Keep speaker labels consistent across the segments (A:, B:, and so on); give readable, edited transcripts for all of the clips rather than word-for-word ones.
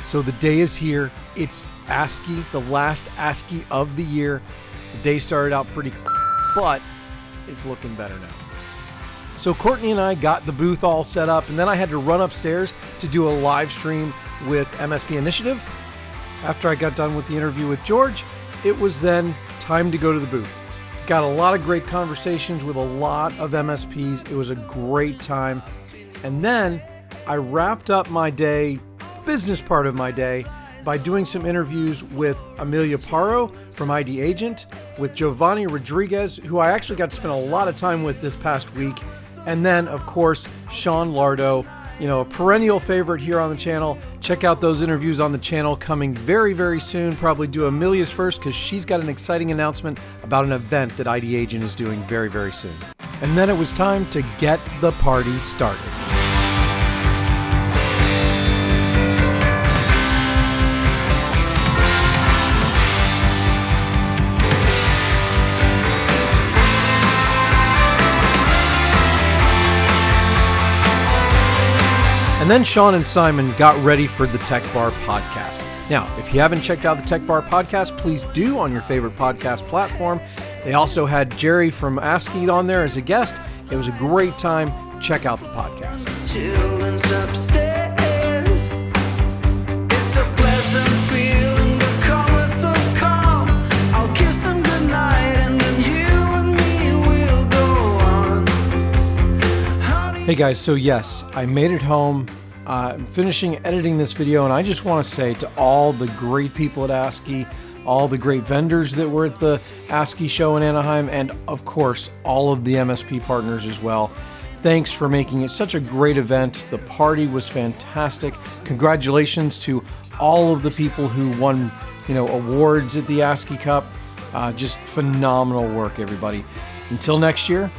A: So the day is here. It's ASCII, the last ASCII of the year. The day started out pretty, but it's looking better now. So Courtney and I got the booth all set up, and then I had to run upstairs to do a live stream with MSP Initiative. After I got done with the interview with George, it was then time to go to the booth. Got a lot of great conversations with a lot of MSPs. It was a great time. And then I wrapped up my day, business part of my day, by doing some interviews with Amelia Paro from ID Agent, with Giovanni Rodriguez, who I actually got to spend a lot of time with this past week, and then, of course, Sean Lardo, a perennial favorite here on the channel. Check out those interviews on the channel coming very, very soon. Probably do Amelia's first because she's got an exciting announcement about an event that ID Agent is doing very, very soon. And then it was time to get the party started. And then Sean and Simon got ready for the Tech Bar podcast. Now, if you haven't checked out the Tech Bar podcast, please do on your favorite podcast platform. They also had Jerry from ASCII on there as a guest. It was a great time. Check out the podcast.
B: Children's upstairs. It's a pleasant feeling, the calmest of calm. I'll kiss them goodnight and then you and me will go on.
A: Hey guys, so yes, I made it home. I'm finishing editing this video, and I just want to say to all the great people at ASCII, all the great vendors that were at the ASCII show in Anaheim, and of course, all of the MSP partners as well. Thanks for making it such a great event. The party was fantastic. Congratulations to all of the people who won, awards at the ASCII Cup. Just phenomenal work, everybody. Until next year,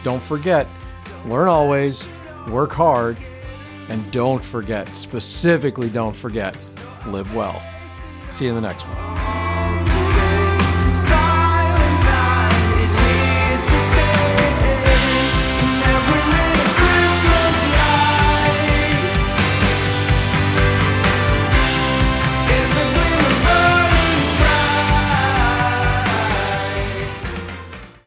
A: don't forget, learn always, work hard, and don't forget, specifically don't forget, live well. See you in the next one.